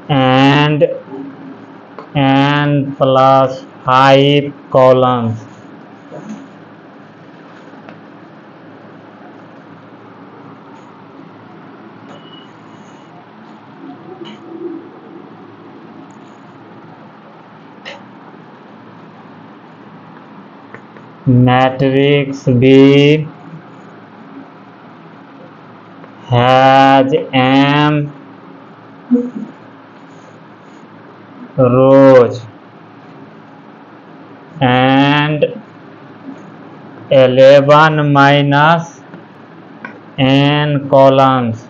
and n plus 5 columns. Matrix B has m rows and 11 minus n columns.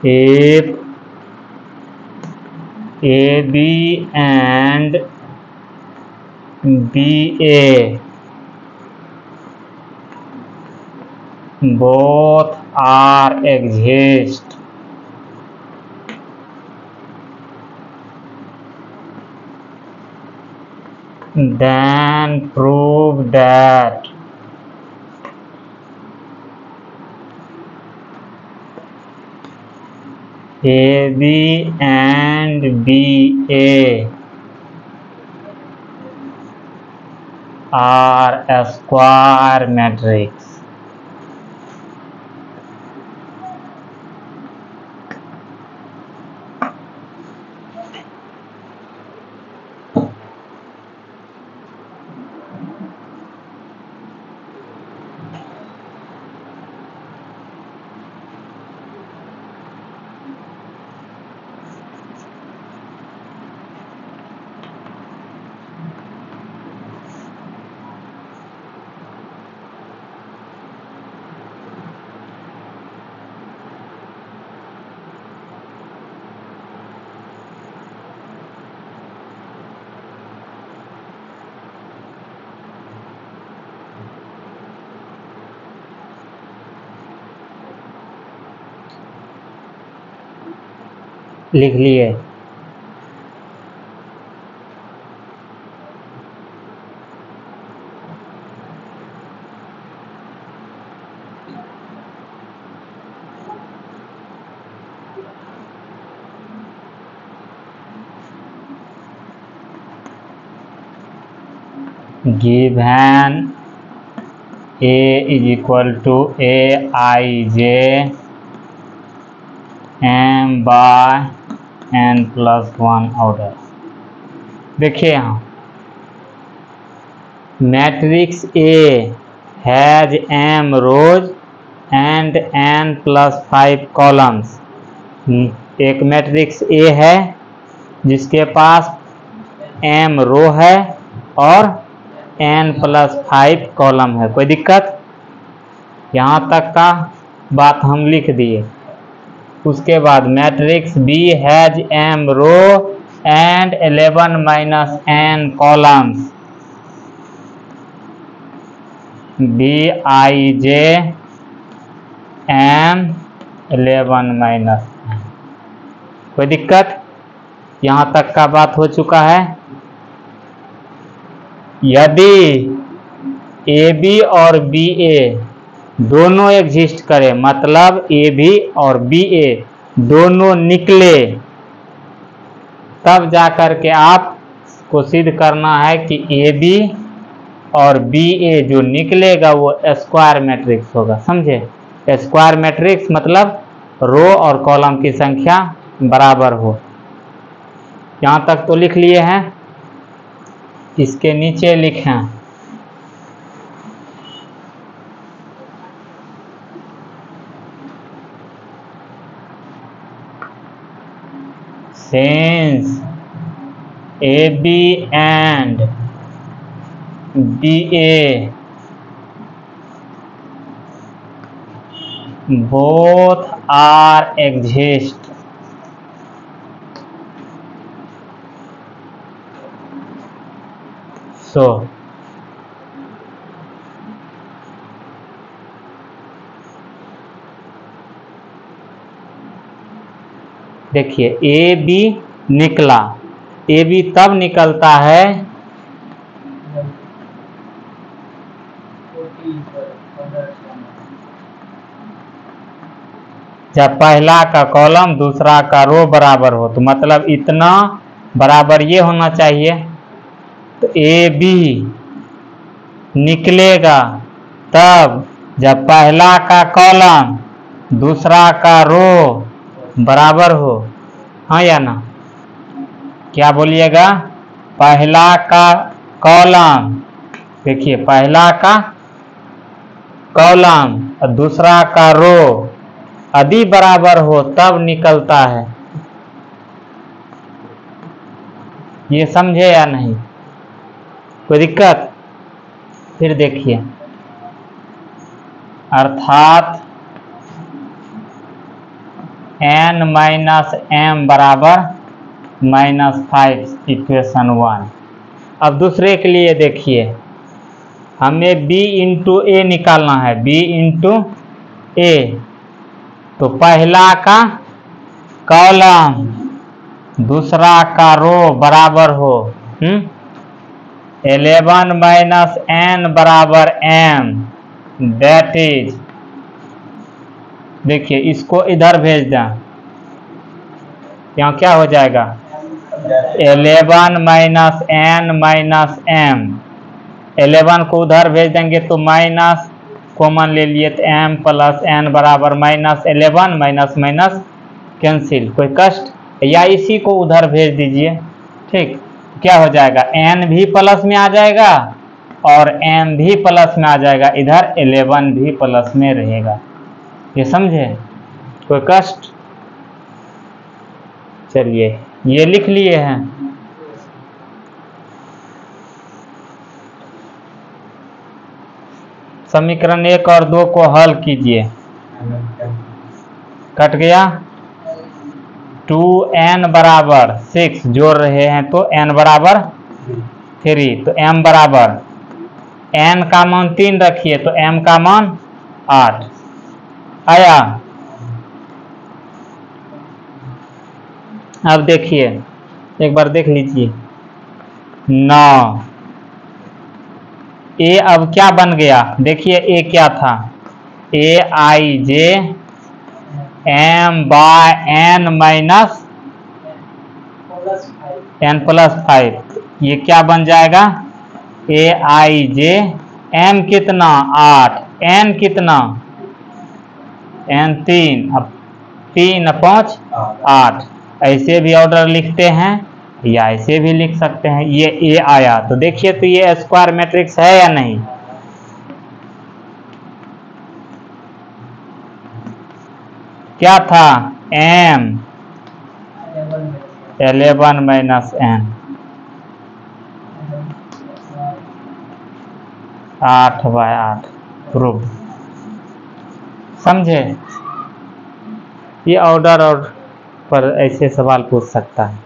If AB and BA both are exist, then prove that AB and BA are a square matrix. लिख लिए। Given A is equal to Aij m by n plus 1 order. देखिए यहाँ matrix A has m rows and n plus 5 columns. एक matrix A है जिसके पास m रो है और n plus 5 column है। कोई दिक्कत? यहाँ तक का बात हम लिख दिए। उसके बाद matrix B has m row and 11 minus n columns. Bij m 11 minus n। कोई दिक्कत? यहाँ तक का बात हो चुका है। यदि AB और BA दोनों एग्जिस्ट करें, मतलब AB और BA दोनों निकले, तब जाकर के आप को सिद्ध करना है कि AB और BA जो निकलेगा वो स्क्वायर मैट्रिक्स होगा। समझे? स्क्वायर मैट्रिक्स मतलब रो और कॉलम की संख्या बराबर हो। यहाँ तक तो लिख लिए हैं। इसके नीचे लिखें since AB and BA both are exist, so देखिए AB निकला। AB तब निकलता है जब पहला का कॉलम दूसरा का रो बराबर हो, तो मतलब इतना बराबर ये होना चाहिए। तो ए बी निकलेगा तब जब पहला का कॉलम दूसरा का रो बराबर हो, हाँ या ना? क्या बोलिएगा? पहला का कॉलम, देखिए पहला का कॉलम और दूसरा का रो यदि बराबर हो तब निकलता है। ये समझे या नहीं? कोई दिक्कत? फिर देखिए, अर्थात n माइनस m बराबर -5 इक्वेशन 1। अब दूसरे के लिए देखिए, हमें b इंटू ए निकालना है, b इंटू ए। तो पहला का कॉलम दूसरा का रो बराबर हो, 11 माइनस n बराबर m, दैट इज, देखिए इसको इधर भेज दें, यहाँ क्या हो जाएगा? 11 माइनस n माइनस m, 11 को उधर भेज देंगे तो माइनस कॉमन ले लिए तो m प्लस n बराबर -11, माइनस माइनस कैंसिल, कोई कष्ट? या इसी को उधर भेज दीजिए, ठीक। क्या हो जाएगा? n भी प्लस में आ जाएगा और m भी प्लस में आ जाएगा, इधर 11 भी प्लस में रहेगा। ये समझे? कोई कष्ट? चलिए ये लिख लिए हैं। समीकरण 1 और 2 को हल कीजिए। कट गया। 2n बराबर 6 जोड़ रहे हैं तो n बराबर 3, तो m बराबर, n का मान 3 रखिए तो m का मान 8 आया। अब देखिए, एक बार देख लीजिए, 9 ए अब क्या बन गया? देखिए ए क्या था? A I J M by n minus n plus 5, ये क्या बन जाएगा? ए आई जे एम कितना? 8, n कितना? n 3, अब 3 5 8। ऐसे भी ऑर्डर लिखते हैं या ऐसे भी लिख सकते हैं। ये ए आया तो देखिए, तो ये स्क्वायर मैट्रिक्स है या नहीं? क्या था? m 11 minus n, 8/8 proof. समझे? ये ऑर्डर और पर ऐसे सवाल पूछ सकता है।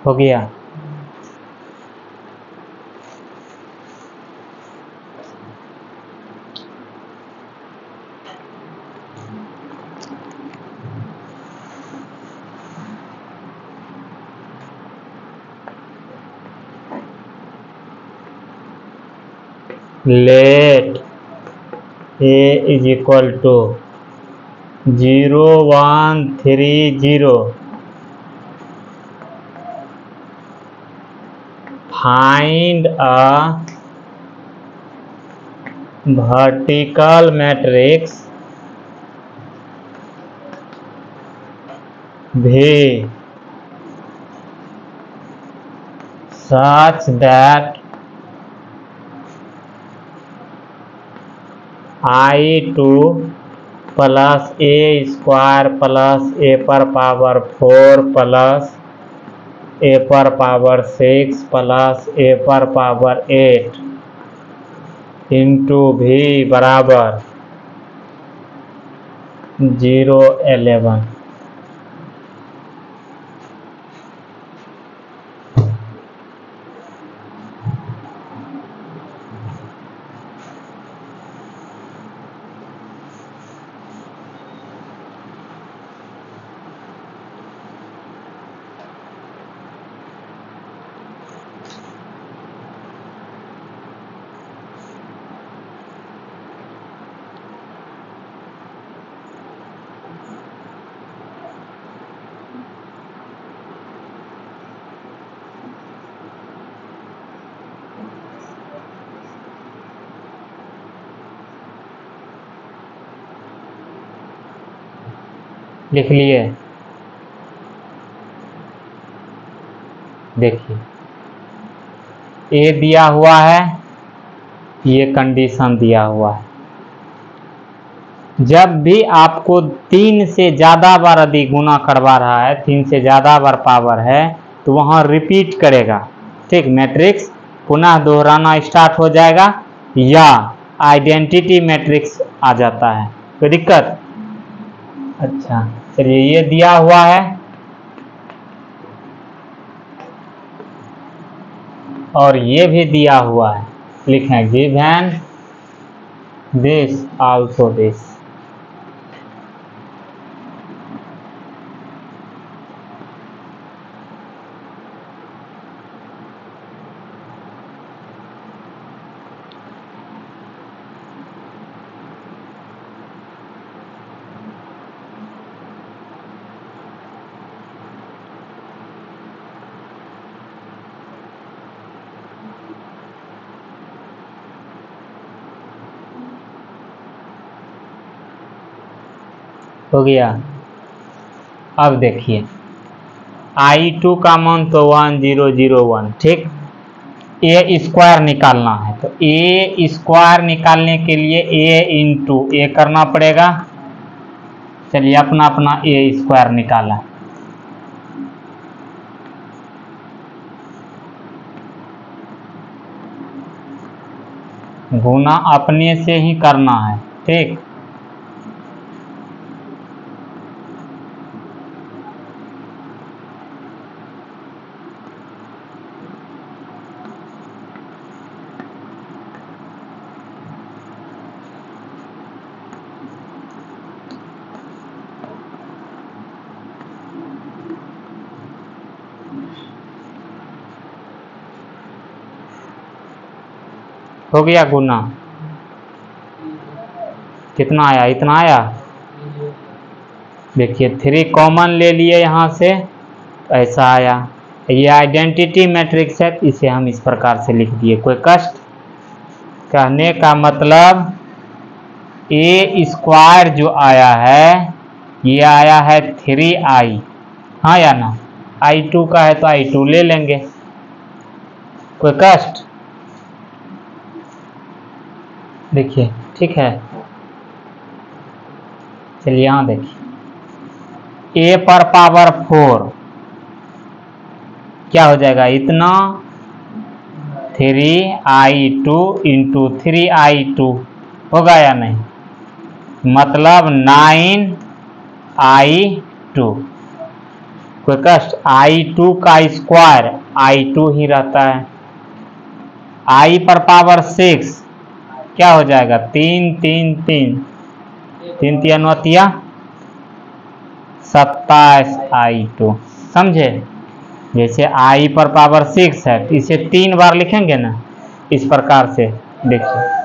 हो गया। Let a is equal to 0 1 3 0 find a vertical matrix V such that I2 plus a square plus a पर पावर 4 plus a पर पावर 6 plus a पर पावर 8 इंटू V बराबर 0 11। लिख लिए। देखिए ए दिया हुआ है, ये कंडीशन दिया हुआ है। जब भी आपको 3 से ज़्यादा बार यदि गुना करवा रहा है, 3 से ज़्यादा बार पावर है, तो वहाँ रिपीट करेगा। ठीक, मैट्रिक्स पुनः दोहराना स्टार्ट हो जाएगा या आइडेंटिटी मैट्रिक्स आ जाता है। कोई दिक्कत? अच्छा चलिए, ये दिया हुआ है और ये भी दिया हुआ है। लिखें गिवन दिस आल्सो दिस। हो गया। अब देखिए I2 का मान तो 1001। ठीक, ए स्क्वायर निकालना है तो ए स्क्वायर निकालने के लिए ए इंटू ए करना पड़ेगा। चलिए अपना अपना ए स्क्वायर निकाला। गुना अपने से ही करना है। ठीक, हो गया गुना। कितना आया? इतना आया। देखिए 3 कॉमन ले लिए यहाँ से, ऐसा आया। ये आइडेंटिटी मैट्रिक्स है, इसे हम इस प्रकार से लिख दिए। कोई कष्ट? कहने का मतलब ए स्क्वायर जो आया है, ये आया है 3i। हाँ या ना? I2 का है तो I2 ले लेंगे। कोई कष्ट? देखिए ठीक है। चलिए यहाँ देखिए ए पर पावर 4 क्या हो जाएगा? इतना 3i2 इंटू 3i2 होगा या नहीं? मतलब 9i2। कोई कष्ट? I2 का स्क्वायर I2 ही रहता है। I पर पावर 6 क्या हो जाएगा? 3 3 3 3 3 27i2। समझे? जैसे I पर पावर 6 है तो इसे 3 बार लिखेंगे ना, इस प्रकार से। देखिए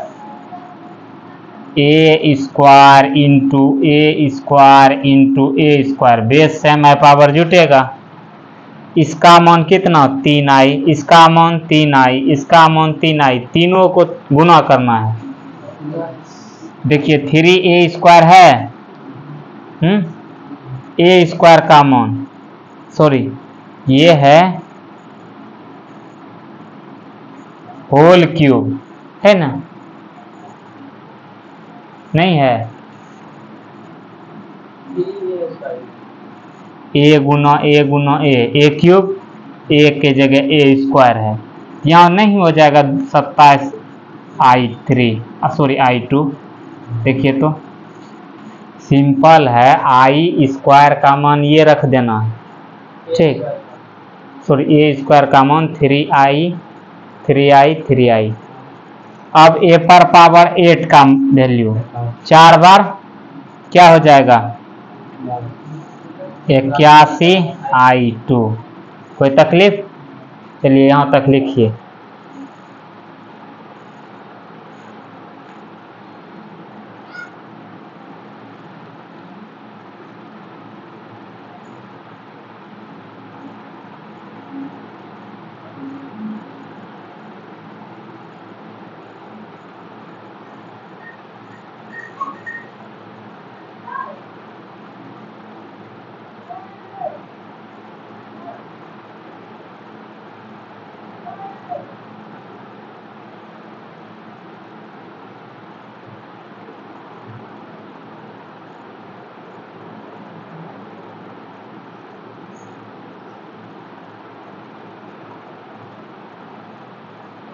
ए स्क्वायर इंटू ए स्क्वायर इंटू ए स्क्वायर, बेस सेम है, पावर जुटेगा। इसका मान कितना 3i, इसका मान 3i, इसका मान 3i, तीनों को गुना करना है। देखिए 3a² है, a² का मान, सॉरी ये है होल क्यूब, है ना? नहीं है, a Guna a cube, a के जगह a² है, यहाँ नहीं हो जाएगा 27i2। देखिए तो सिंपल है, i² का मान ये रख देना है, ठीक। सॉरी a² का मान 3i। अब a पर पावर 8 का वैल्यू 4 बार क्या हो जाएगा 81i2। कोई तकलीफ? चलिए यहाँ तक लिखिए।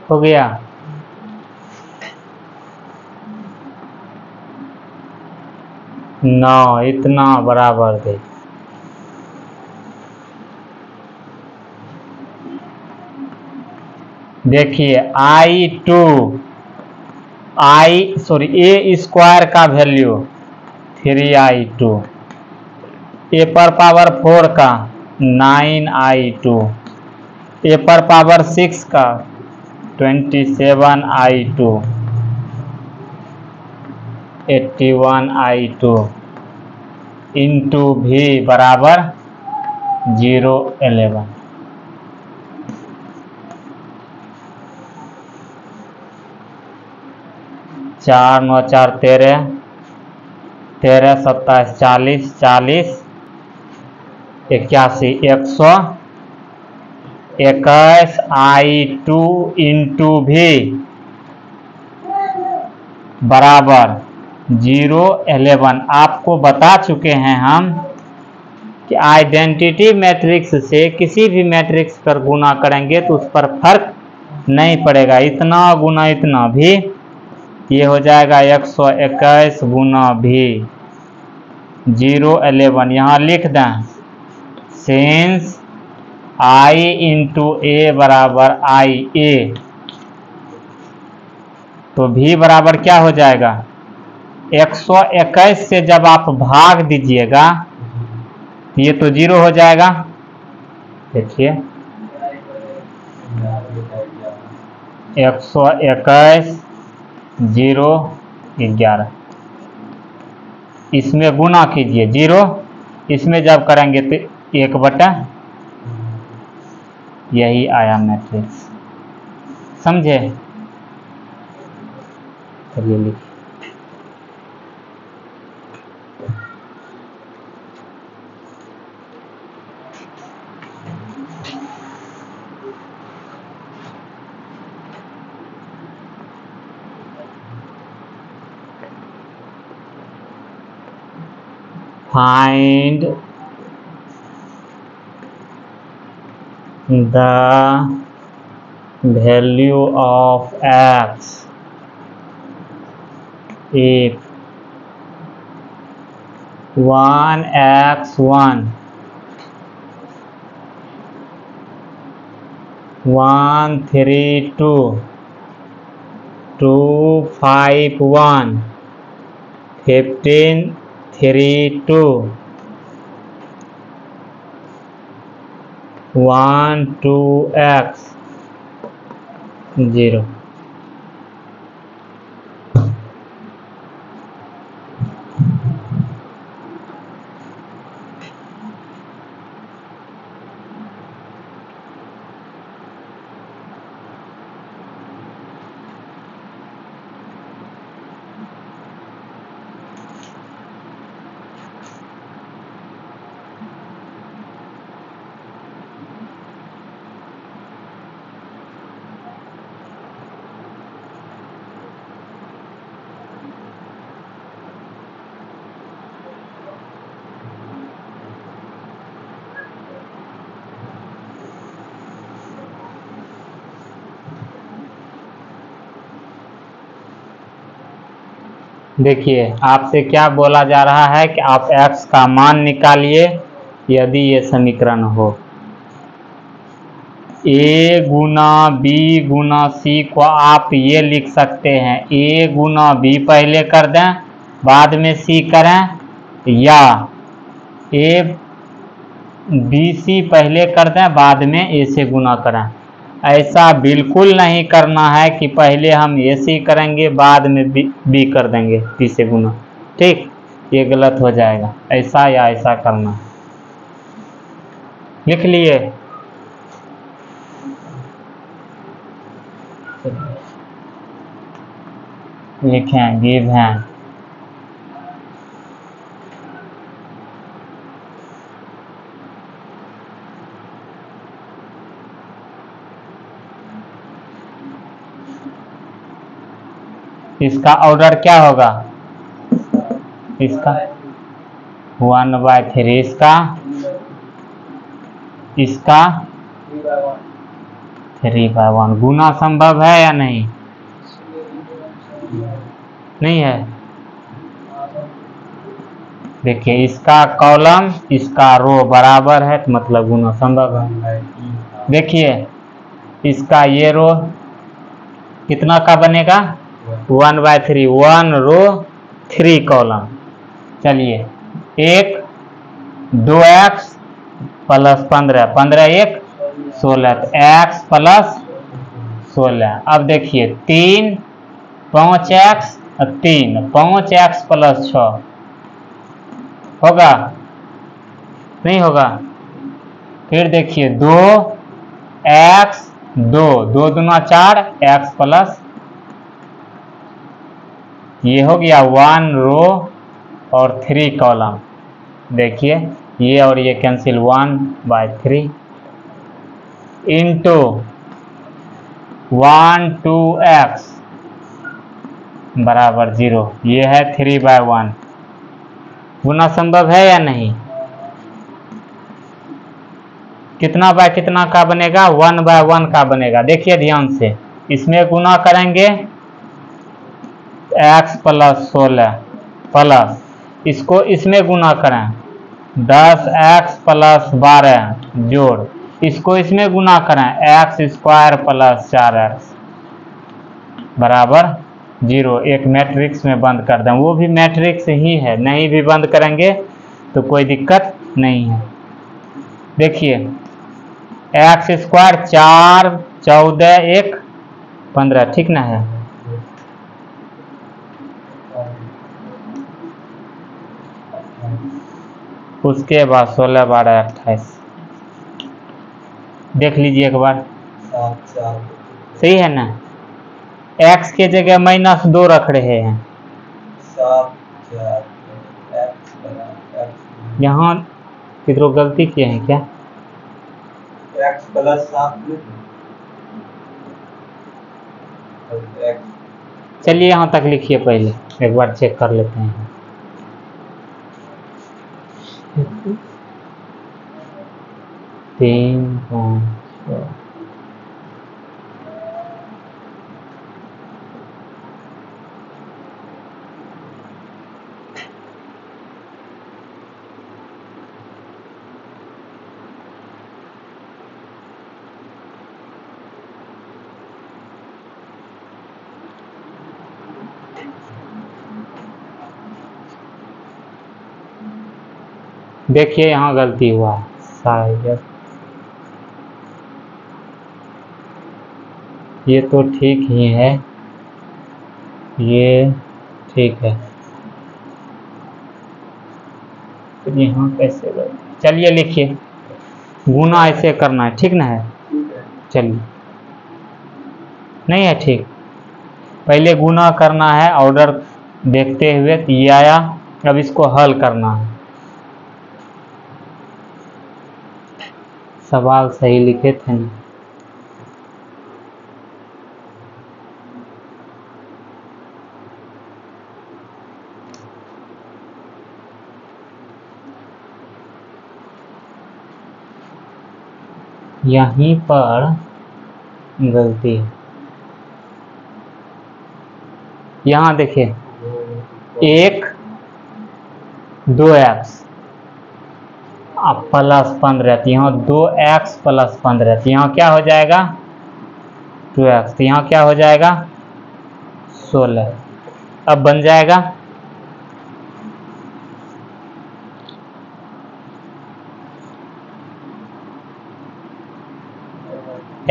हो गया? ना इतना बराबर दे। देखिए a² का वैल्यू 3i2, a पर पावर 4 का 9i2, a पर पावर 6 का 27i2, 81i2 इंटू v बराबर 011। चार 9 4 13, 13 27 40, 40 81, 121i2 इंटू v बराबर 011। आपको बता चुके हैं हम कि आइडेंटिटी मैट्रिक्स से किसी भी मैट्रिक्स पर गुना करेंगे तो उस पर फर्क नहीं पड़ेगा, इतना गुना इतना भी, ये हो जाएगा 121 गुना भी 011। यहाँ लिख दें सिंस i इंटू ए बराबर ia, तो v बराबर क्या हो जाएगा 121 से जब आप भाग दीजिएगा ये तो 0 हो जाएगा। देखिए 121 0 11, इसमें गुना कीजिए 0, इसमें जब करेंगे तो 1/, यही आया मैट्रिक्स। समझे? चलिए लिखिए। Find the value of x if 1x1 132 251 1532 12x 0। देखिए आपसे क्या बोला जा रहा है कि आप x का मान निकालिए यदि ये समीकरण हो। a Guna b Guna c को आप ये लिख सकते हैं a गुना b पहले कर दें बाद में c करें, या a b c पहले कर दें बाद में a से गुना करें। ऐसा बिल्कुल नहीं करना है कि पहले हम ए सी करेंगे बाद में बी कर देंगे बी से गुना, ठीक, ये गलत हो जाएगा। ऐसा या ऐसा करना है। लिख लिए? लिखें गिव हैं इसका ऑर्डर क्या होगा? इसका 1/3, इसका 3/1। गुना संभव है या नहीं? नहीं है। देखिए इसका कॉलम इसका रो बराबर है तो मतलब गुना संभव है। देखिए इसका ये रो कितना का बनेगा? 1/3, 1 रो 3 कॉलम। चलिए 2x प्लस 15, 15 1 16, तो x प्लस 16। अब देखिए 3 5x 3 5x प्लस 6 होगा? नहीं होगा। फिर देखिए 2x 2 2 दूना 4 x प्लस, ये हो गया 1 रो और 3 कॉलम। देखिए ये और ये कैंसिल 1/3 इंटू 1 2x बराबर 0, ये है 3/1। गुना संभव है या नहीं? कितना बाय कितना का बनेगा? 1/1 का बनेगा। देखिए ध्यान से इसमें गुना करेंगे x प्लस 16 प्लस इसको इसमें गुना करें 10x प्लस 12 जोड़ इसको इसमें गुना करें x² प्लस 4x बराबर 0। एक मैट्रिक्स में बंद कर दें, वो भी मैट्रिक्स ही है, नहीं भी बंद करेंगे तो कोई दिक्कत नहीं है। देखिए x² 4 14 1 15, ठीक ना है? उसके बाद 16 12 28 देख लीजिए एक बार, सही है ना? x के जगह -2 रख रहे हैं। यहाँ किधरों गलती किए हैं क्या? x plus 7। चलिए यहाँ तक लिखिए, पहले एक बार चेक कर लेते हैं। तीन 5 देखिए यहाँ गलती हुआ शायद, ये तो ठीक ही है, ये ठीक है, तो यहाँ कैसे गए? चलिए लिखिए, गुना ऐसे करना है, ठीक ना है? चलिए नहीं है ठीक, पहले गुना करना है ऑर्डर देखते हुए, तो ये आया, अब इसको हल करना है। सवाल सही लिखे थे ना? यहीं पर गलती है। यहाँ देखिए एक 2x प्लस 15, तो यहाँ 2x प्लस 15, तो यहाँ क्या हो जाएगा 2x, तो यहाँ क्या हो जाएगा 16। अब बन जाएगा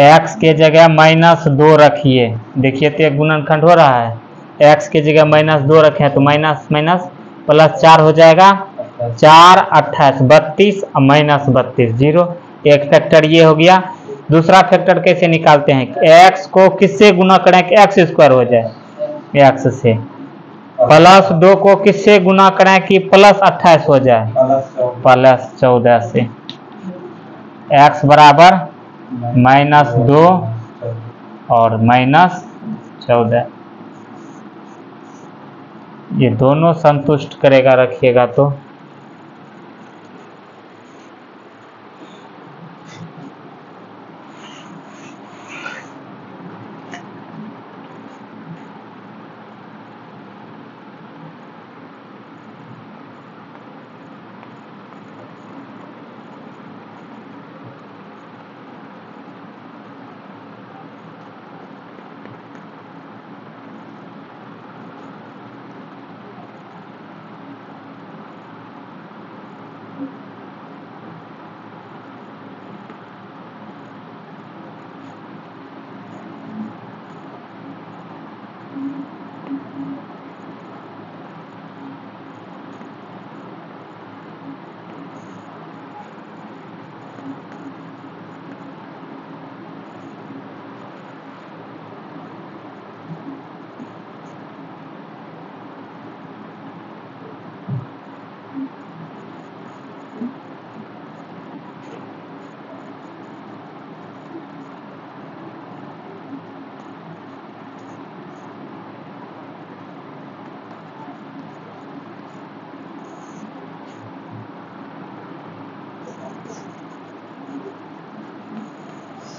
x के जगह -2 रखिए, देखिए तो एक गुणनखंड हो रहा है, x के जगह -2 रखे हैं तो माइनस माइनस प्लस 4 हो जाएगा, 4 28 32 -32 0। एक फैक्टर ये हो गया। दूसरा फैक्टर कैसे निकालते हैं, x को किससे गुना करें कि x स्क्वायर हो जाए, x से, +2 को किससे गुना करें कि +28 हो जाए, +14 से। x बराबर -2 और -14, ये दोनों संतुष्ट करेगा, रखिएगा तो।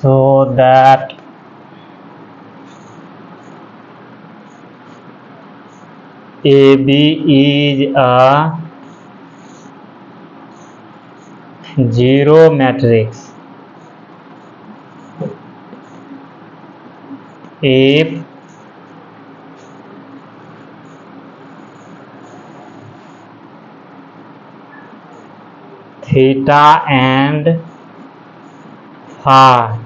So that AB is a zero matrix if theta and phi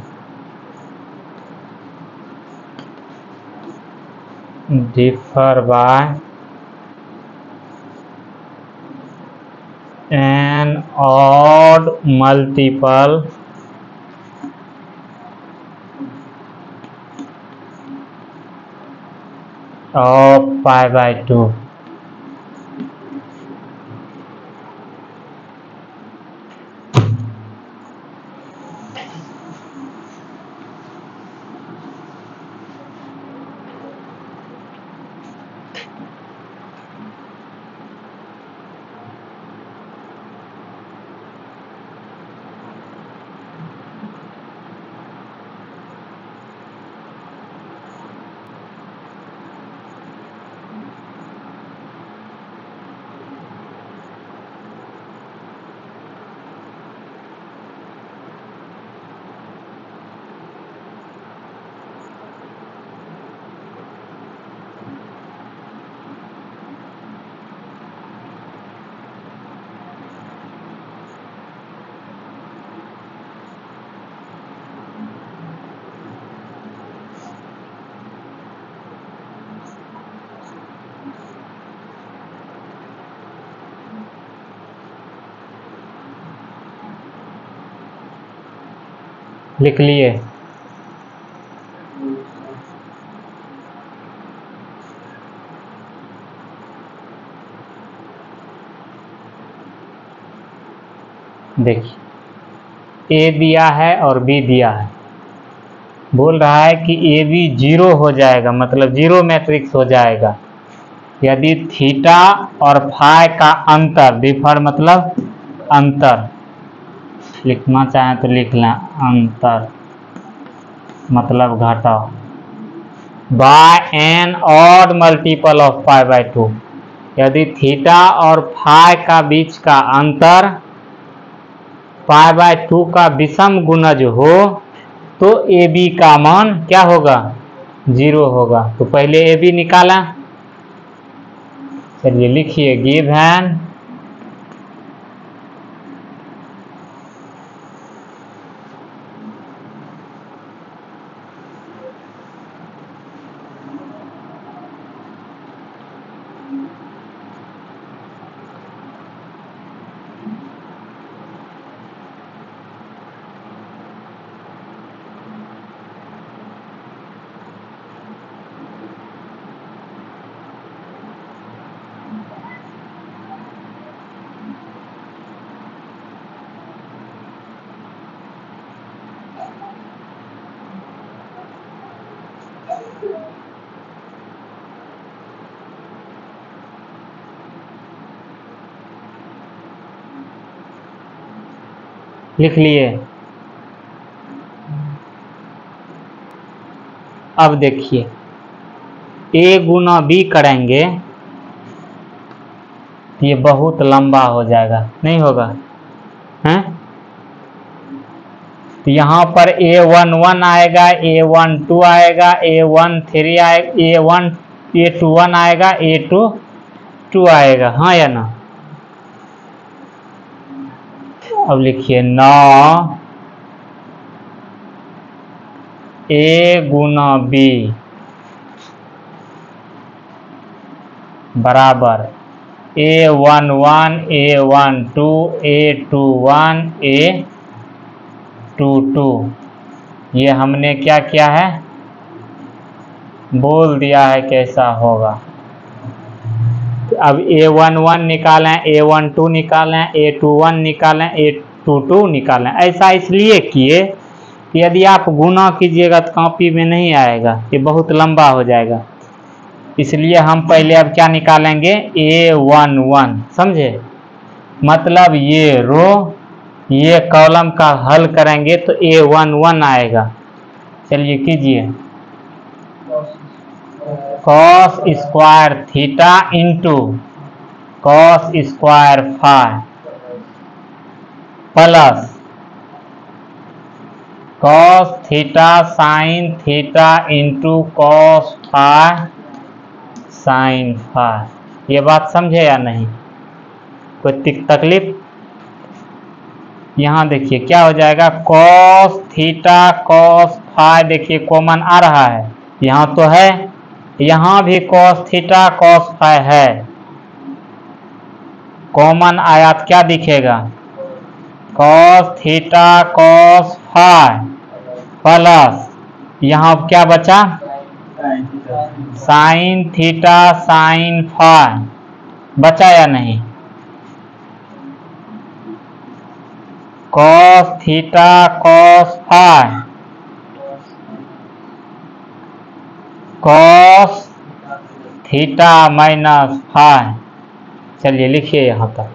differ by an odd multiple of π/2। लिख लिए। देखिए ए दिया है और बी दिया है, बोल रहा है कि ए बी 0 हो जाएगा, मतलब 0 मैट्रिक्स हो जाएगा यदि थीटा और फाई का अंतर, डिफर मतलब अंतर, लिखना चाहें तो लिख लें अंतर मतलब घटाव, by n odd multiple of π/2, यदि थीटा और फाई का बीच का अंतर π/2 का विषम गुणज हो तो ए बी का मान क्या होगा? 0 होगा। तो पहले ए बी निकाला। चलिए लिखिए गिवन लिख लिए। अब देखिए ए गुना बी करेंगे ये बहुत लंबा हो जाएगा, नहीं होगा? हैं? तो यहाँ पर A11 आएगा, A12 आएगा, A13 आएगा, A21 आएगा, A22 आएगा, हाँ या ना? अब लिखिए 9 A गुना B बराबर A11, A12, A21, A22। ये हमने क्या किया है? बोल दिया है कैसा होगा। अब A11 निकालें, A12 निकालें, A21 निकालें, A22 निकालें। ऐसा इसलिए किए कि यदि आप गुना कीजिएगा तो कॉपी में नहीं आएगा, ये बहुत लंबा हो जाएगा। इसलिए हम पहले अब क्या निकालेंगे? A11, समझे? मतलब ये रो ये कॉलम का हल करेंगे तो A11 आएगा। चलिए कीजिए। Cos square theta into cos square phi plus cos theta sine theta into cos phi sine phi. ये बात समझे या नहीं? कोई तकलीफ? यहाँ देखिए क्या हो जाएगा? कॉस थीटा कॉस फाई, देखिए कॉमन आ रहा है, यहाँ तो है, यहाँ भी कॉस थीटा कॉस फाई है, कॉमन आया तो क्या दिखेगा? Cos theta cos phi plus यहाँ क्या बचा? साइन थीटा साइन फाई बचा या नहीं? Cos theta cos phi cos theta minus phi. चलिए लिखिए यहाँ तक।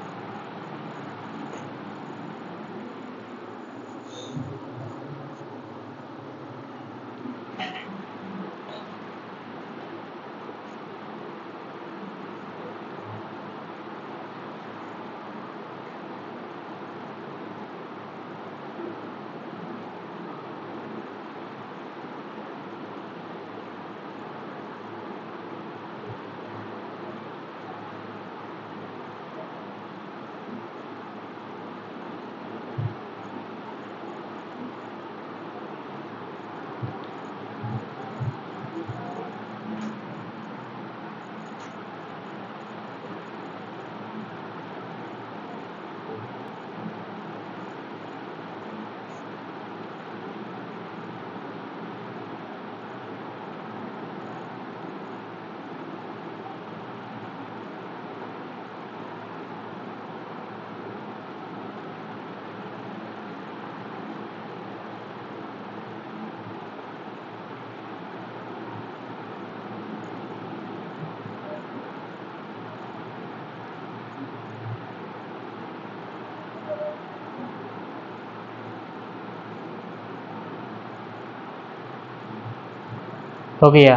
हो गया।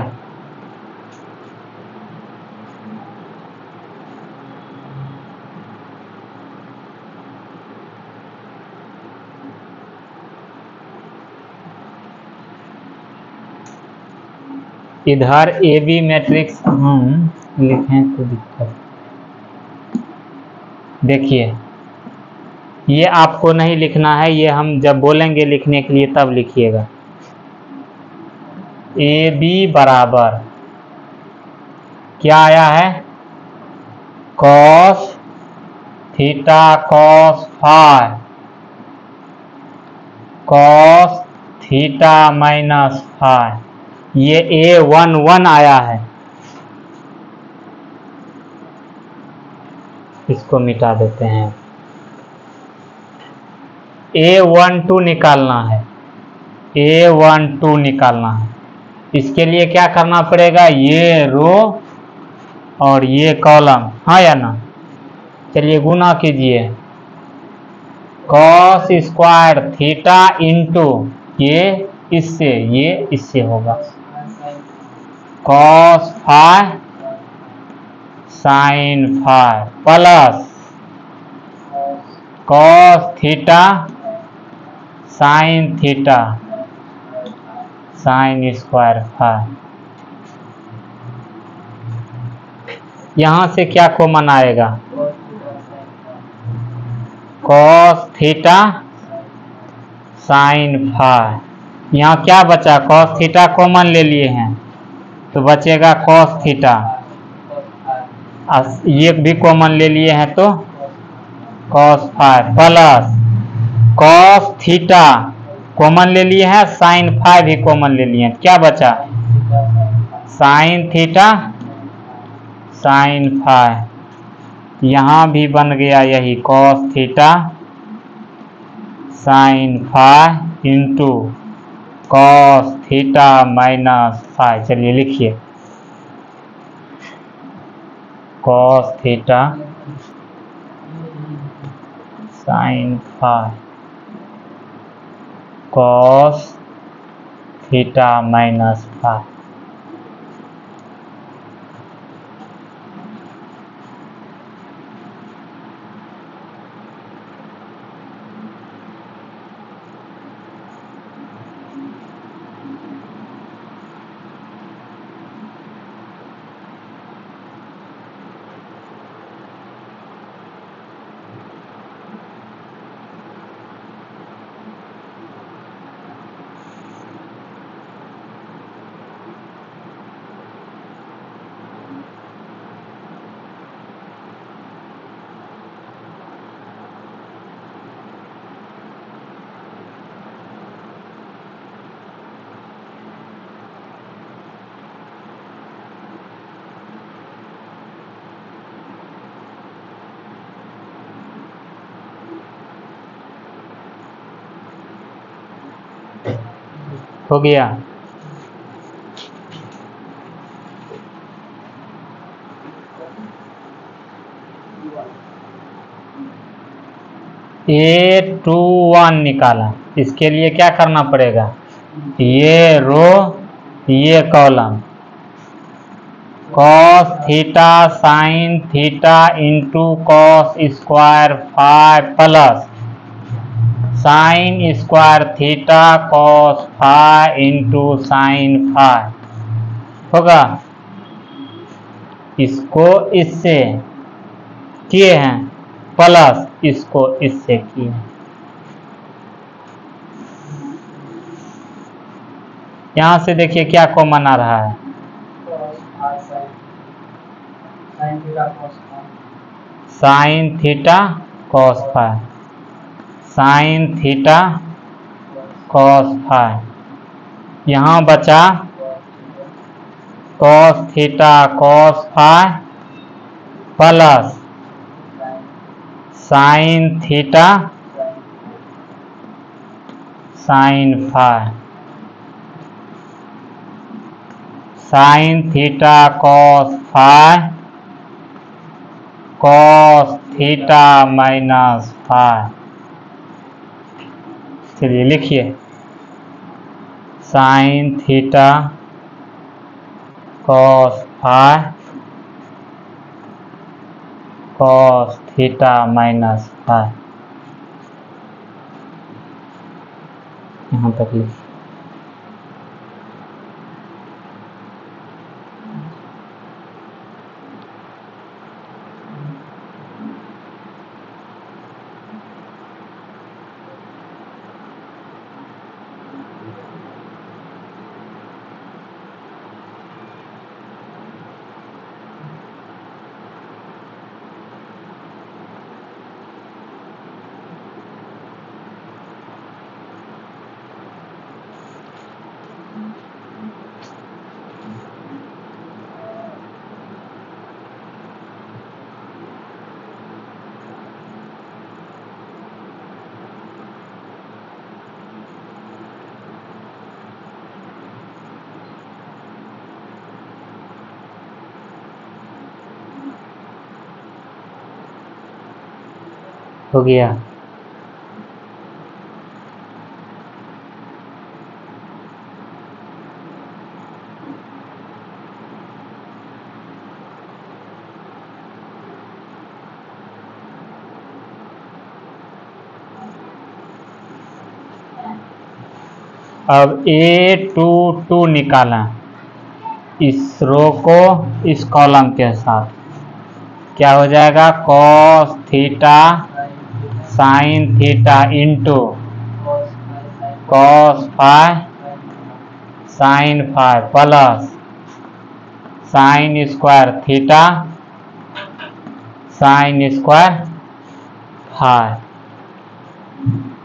इधर ए बी मैट्रिक्स हम लिखें तो दिक्कत, देखिए ये आपको नहीं लिखना है, ये हम जब बोलेंगे लिखने के लिए तब लिखिएगा। ए बी बराबर क्या आया है, cos theta cos phi, cos theta minus phi, ये A11 आया है। इसको मिटा देते हैं। A12 निकालना है, A12 निकालना है। इसके लिए क्या करना पड़ेगा, ये रो और ये कॉलम, हाँ या ना। चलिए गुना कीजिए, कॉस स्क्वायर थीटा इंटू ये इससे होगा cos phi sine phi plus cos theta sine theta sine square phi. यहां से क्या कॉमन आएगा, कॉस थीटा साइन फाई। यहाँ क्या बचा, कॉस थीटा कॉमन ले लिए हैं तो बचेगा कॉस थीटा, ये भी कॉमन ले लिए हैं तो cos phi plus cos theta common ले लिए हैं, साइन फाई भी कॉमन ले लिए हैं, क्या बचा साइन थीटा साइन फाई। यहाँ भी बन गया यही cos theta sine phi into cos theta minus phi. चलिए लिखिए, cos theta sine phi cos theta minus phi. हो गया, A21 निकाला। इसके लिए क्या करना पड़ेगा, ये रो ये column, cos theta sine theta into cos square phi plus sine square theta cos phi into sine phi होगा। इसको इससे किए हैं प्लस इसको इससे किए हैं। यहां से देखिए क्या कॉमन आ रहा है, sine theta cos phi sine theta cos phi. यहाँ बचा cos theta cos phi plus sine theta sine phi, sine theta cos phi cos theta minus phi. चलिए लिखिए, sine theta cos phi cos theta minus phi. यहाँ तक लिखिए। हो गया। अब A22 निकालें इस रो को इस कॉलम के साथ, क्या हो जाएगा? Cos theta sine theta into cos phi sine phi plus sine square theta sine square phi.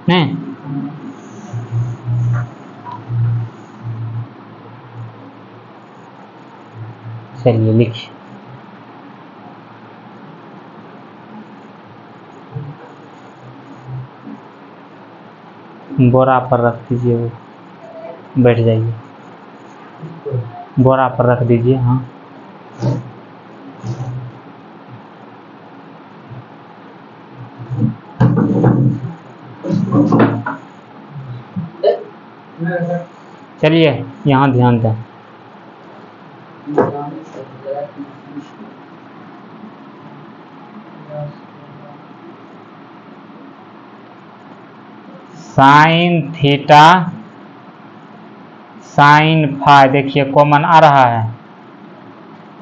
नहीं, चलिए लिखिए। बोरा पर रख दीजिए, वो बैठ जाइए, बोरा पर रख दीजिए। हाँ, चलिए यहाँ ध्यान दें। साइन थीटा साइन फाई, देखिए कॉमन आ रहा है।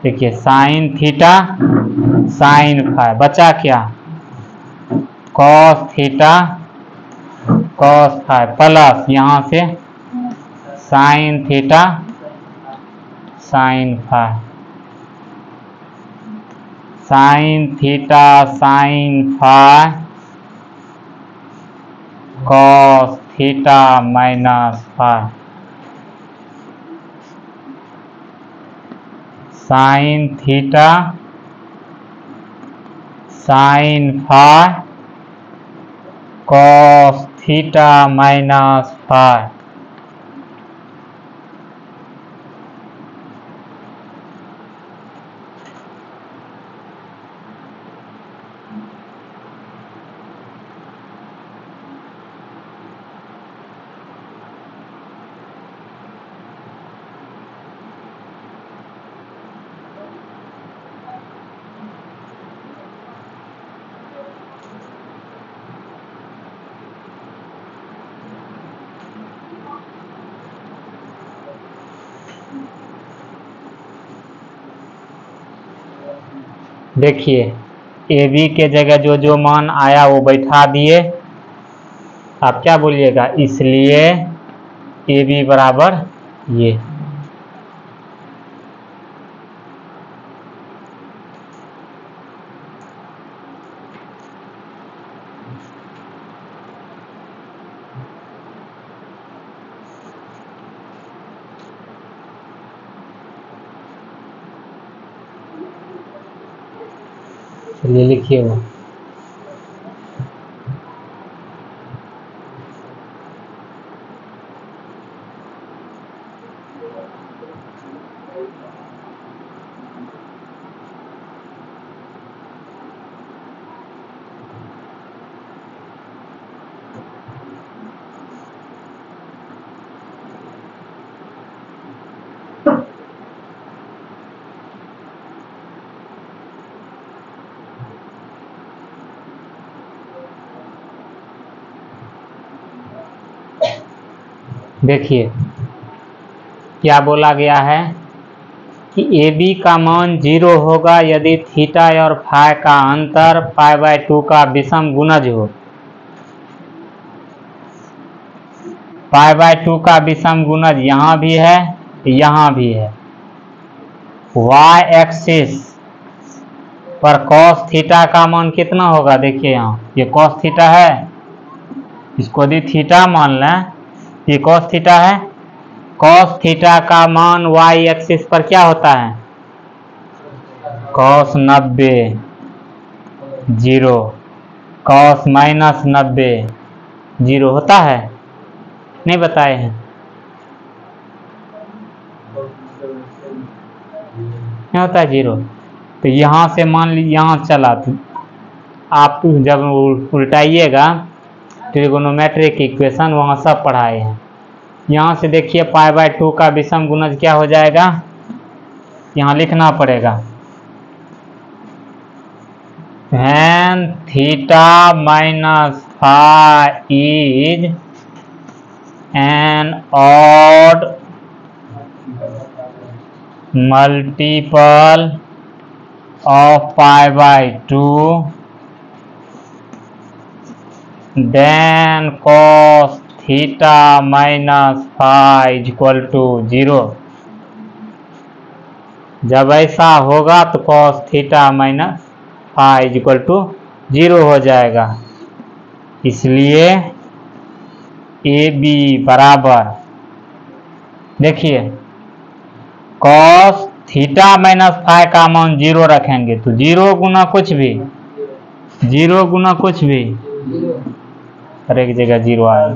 देखिए साइन थीटा साइन फाई, बचा क्या? Cos theta cos phi plus यहाँ से sine theta sine phi, sine theta sine phi cos theta minus phi, sine theta sine phi cos theta minus phi. देखिए ए बी के जगह जो जो मान आया वो बैठा दिए। आप क्या बोलिएगा? इसलिए ए बी बराबर ये। चलिए लिखिए वो। देखिए क्या बोला गया है कि ए बी का मान 0 होगा यदि थीटा और फाई का अंतर π/2 का विषम गुणज हो। π/2 का विषम गुणज यहाँ भी है, यहाँ भी है। y एक्सिस पर cos थीटा का मान कितना होगा? देखिए यहाँ ये cos थीटा है, इसको यदि थीटा मान लें, ये cos थीटा है। cos थीटा का मान y एक्सिस पर क्या होता है? cos 90 0, cos माइनस 90 0 होता है, नहीं बताए हैं? नहीं होता है 0। तो यहाँ से मान लीजिए यहाँ चला, आप जब उल्टाइएगा ट्रिगोनोमेट्रिक इक्वेशन वहाँ सब पढ़ाए हैं। यहाँ से देखिए π/2 का विषम गुणज क्या हो जाएगा, यहाँ लिखना पड़ेगा when theta minus phi is an odd multiple of π/2 then cos theta minus phi is equal to 0। जब ऐसा होगा तो cos theta minus phi is equal to 0 हो जाएगा। इसलिए ए बी बराबर, देखिए cos थीटा माइनस फाई का मान 0 रखेंगे तो 0 गुना कुछ भी, 0 गुना कुछ भी, हर एक जगह 0 आएगा।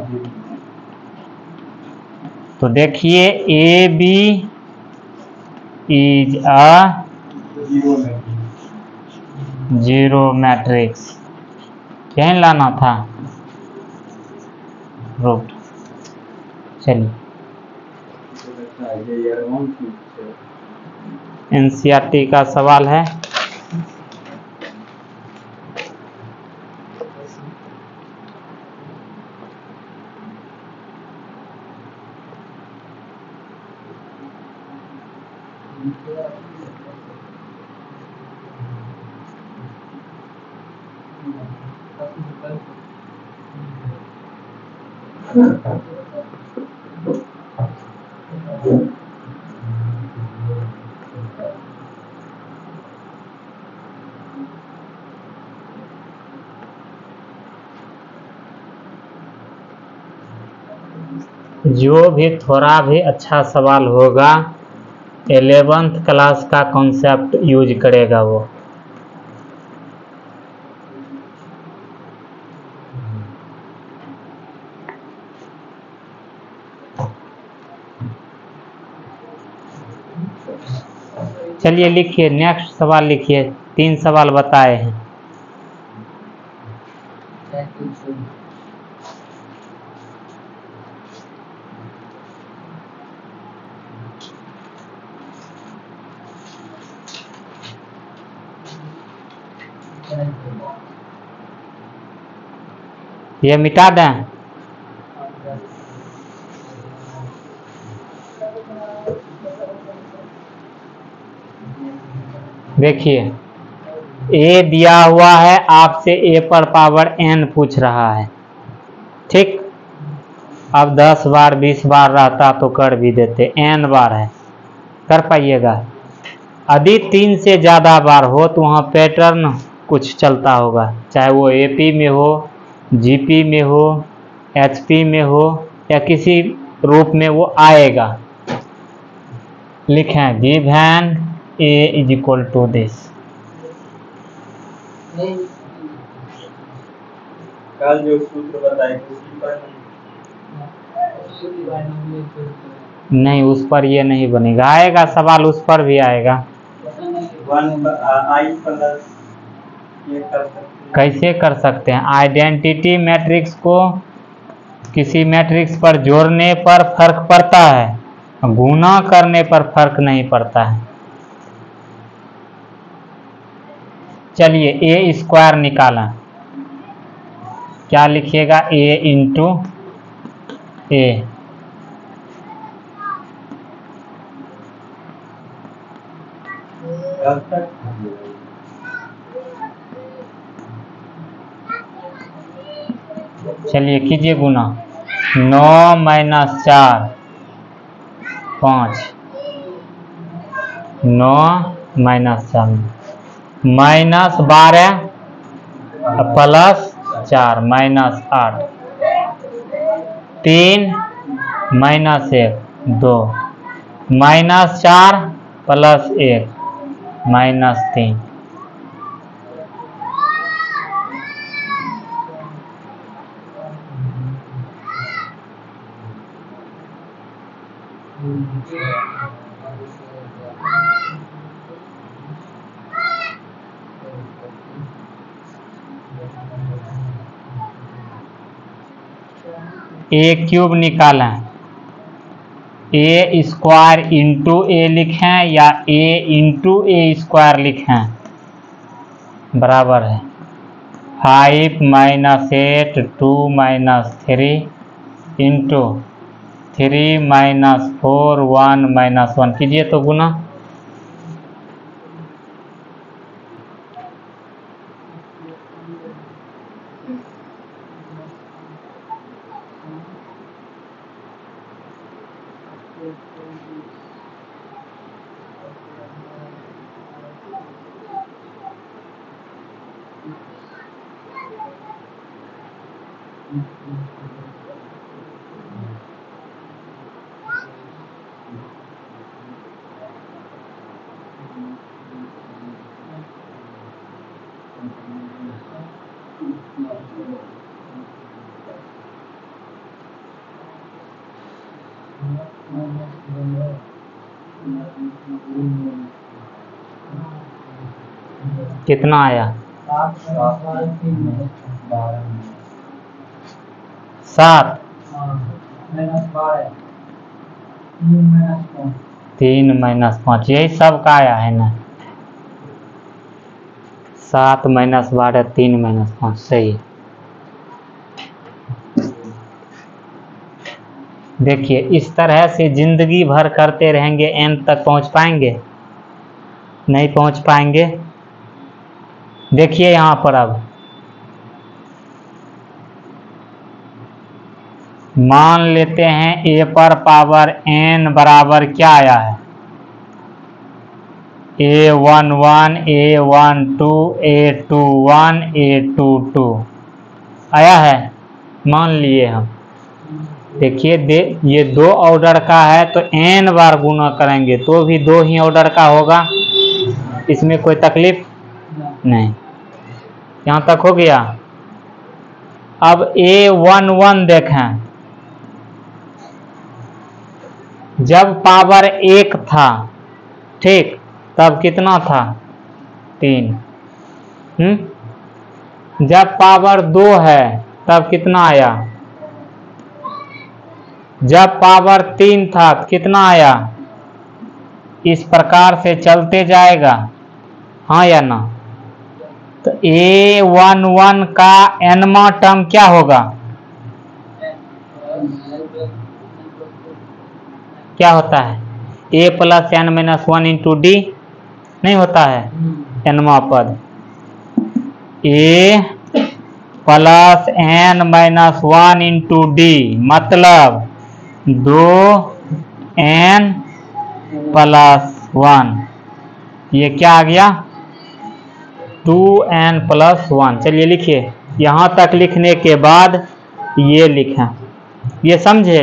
तो देखिए A B is a 0 matrix, यहीं लाना था रूट। चलिए एनसीईआरटी का सवाल है। जो भी थोड़ा भी अच्छा सवाल होगा 11th क्लास का कॉन्सेप्ट यूज करेगा वो। चलिए लिखिए, नेक्स्ट सवाल लिखिए। 3 सवाल बताए हैं। ये मिटा दें। देखिए ए दिया हुआ है, आपसे ए पर पावर n पूछ रहा है, ठीक। अब 10 बार 20 बार रहता तो कर भी देते, n बार है, कर पाइएगा। यदि 3 से ज़्यादा बार हो तो वहाँ पैटर्न कुछ चलता होगा, चाहे वो AP में हो, GP में हो, HP में हो, या किसी रूप में वो आएगा। लिखें given A is equal to this. कल जो सूत्र बताए नहीं, उस पर ये नहीं बनेगा, आएगा सवाल उस पर भी आएगा। कैसे कर सकते हैं? आइडेंटिटी मैट्रिक्स को किसी मैट्रिक्स पर जोड़ने पर फर्क पड़ता है, गुना करने पर फर्क नहीं पड़ता है। चलिए ए स्क्वायर निकालें, क्या लिखिएगा? ए इंटू ए। चलिए कीजिए गुना। 9 minus 4 5, 9 minus 4 minus 12 plus 4 minus 8, 3 minus 1 2, minus 4 plus 1 minus 3। ए क्यूब निकालें, ए स्क्वायर इंटू ए लिखें या ए इंटू ए स्क्वायर लिखें, बराबर है 5 - 8 2 - 3 इंटू 3 - 4 1 - 1 कीजिए तो गुना। कितना आया? 7 3 - 5 यही सब का आया है ना। 7 - 12 3 - 5 सही है। देखिए इस तरह से जिंदगी भर करते रहेंगे, एन तक पहुंच पाएंगे? नहीं पहुंच पाएंगे। देखिए यहाँ पर अब मान लेते हैं ए पर पावर एन बराबर क्या आया है, A11 A12 A21 A22 आया है, मान लिए हम। देखिए ये 2 ऑर्डर का है तो n बार गुना करेंगे तो भी 2 ही ऑर्डर का होगा, इसमें कोई तकलीफ नहीं। यहाँ तक हो गया। अब A11 देखें, जब पावर 1 था ठीक तब कितना था 3, जब पावर 2 है तब कितना आया, जब पावर 3 था तो कितना आया। इस प्रकार से चलते जाएगा, हाँ या ना। तो A11 का nवां टर्म क्या होगा, क्या होता है A + n - 1 इंटू डी नहीं होता है nवां पद। A + n - 1 इंटू डी मतलब 2n + 1, ये क्या आ गया 2n + 1। चलिए लिखिए, यहाँ तक लिखने के बाद ये लिखें, ये समझे।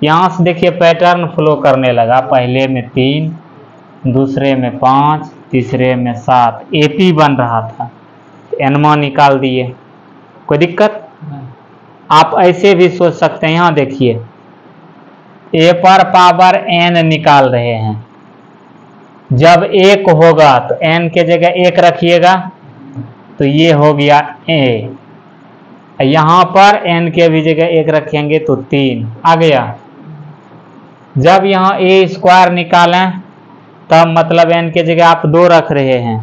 यहाँ से देखिए पैटर्न फ्लो करने लगा, पहले में 3 दूसरे में 5 तीसरे में 7 AP बन रहा था, nवां निकाल दिए, कोई दिक्कत। आप ऐसे भी सोच सकते हैं, यहाँ देखिए A पर पावर n निकाल रहे हैं, जब 1 होगा तो n के जगह 1 रखिएगा तो ये हो गया A, यहाँ पर n के भी जगह 1 रखेंगे तो 3 आ गया। जब यहाँ A स्क्वायर निकालें तब मतलब n के जगह आप 2 रख रहे हैं,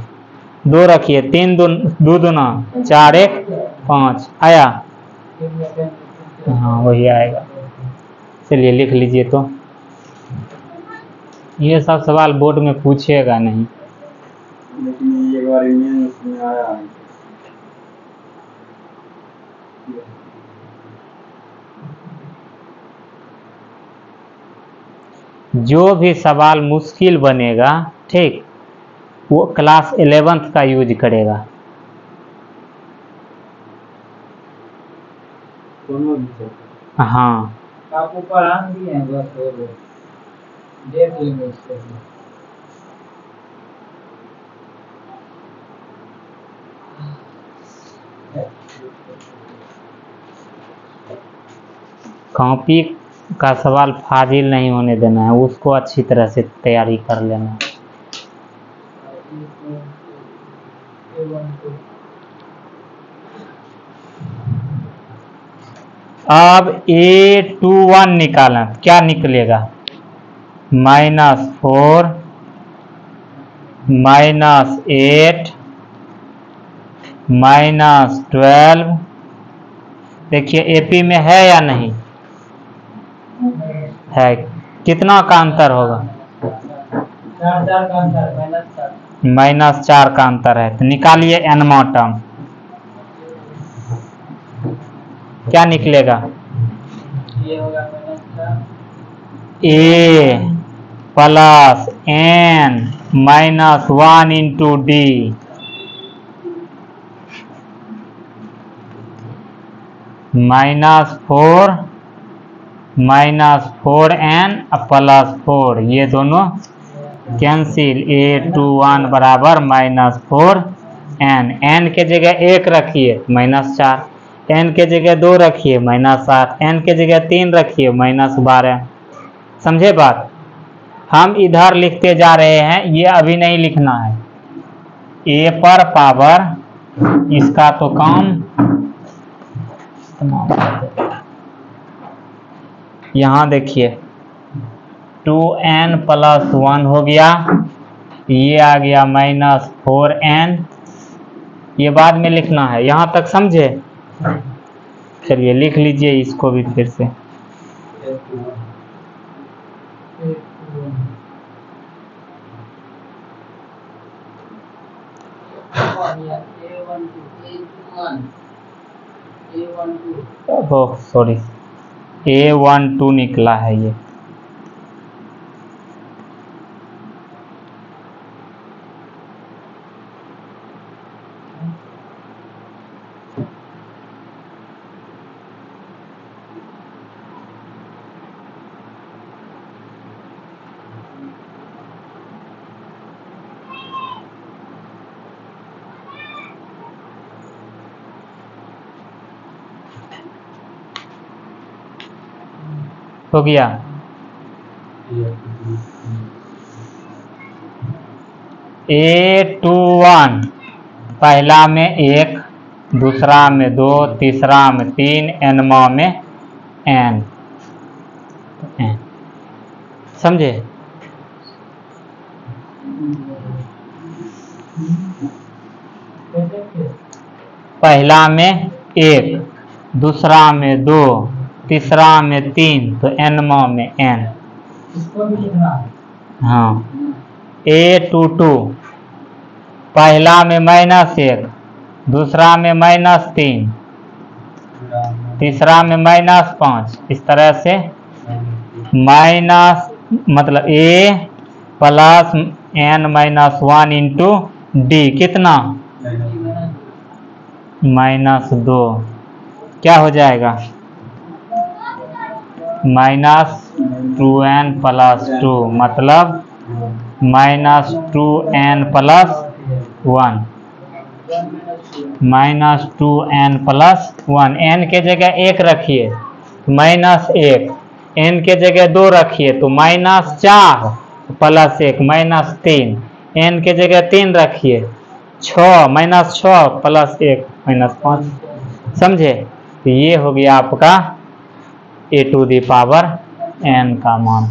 2 रखिए, 3 2 दूना 4 1 5 आया, हाँ वही आएगा। चलिए लिख लीजिए। तो ये सब सवाल बोर्ड में पूछेगा नहीं, लेकिन एक बार में आया है। जो भी सवाल मुश्किल बनेगा ठीक वो क्लास 11th का यूज करेगा। दोनों भी हाँ आपको पढ़ान भी है, बस हो गया, देख लेंगे इसको। कॉपी का सवाल फाजिल नहीं होने देना है, उसको अच्छी तरह से तैयारी कर लेना। अब A21 निकालें, क्या निकलेगा? -4 -8 -12। देखिए AP में है या नहीं है? कितना का अंतर होगा? 4 का अंतर, -4 का अंतर है। तो निकालिए nवां टर्म, क्या निकलेगा? ये होगा A plus n -1 into D -4 -4n plus 4, ये दोनों कैंसिल। A21 बराबर -4n। n के जगह 1 रखिए -4, n के जगह 2 रखिए -8, n के जगह 3 रखिए -12। समझे बात? हम इधर लिखते जा रहे हैं, ये अभी नहीं लिखना है। A पर पावर इसका तो काम यहाँ देखिए 2n प्लस 1 हो गया, ये आ गया -4n। ये बाद में लिखना है, यहाँ तक समझे? चलिए लिख लीजिए इसको भी फिर से। ओह सॉरी, A12 निकला है ये। हो गया। A21 पहला में 1, दूसरा में 2, तीसरा में 3, nवां में n। समझे? पहला में 1, दूसरा में 2, तीसरा में 3, तो nवां में n। इसको भी लिखना है। हाँ। A22 पहला में -1, दूसरा में -3, तीसरा में -5। इस तरह से मतलब A plus n-1 into D कितना? -2। क्या हो जाएगा? -2n प्लस 2 मतलब -2n plus 1 -2n plus 1। n के जगह 1 रखिए -1, n के जगह 2 रखिए तो -4 प्लस 1 -3, n के जगह 3 रखिए 6 -6 प्लस 1 -5। समझे? तो ये हो गया आपका A⁴n का मान।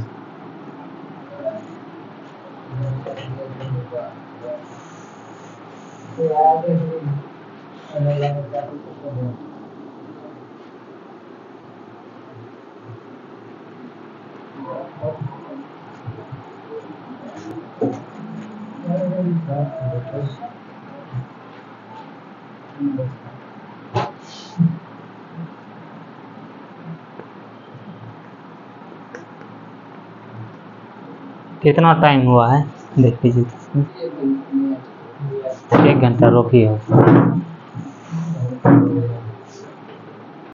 कितना टाइम हुआ है देख लीजिए। 1 घंटा रोकिए।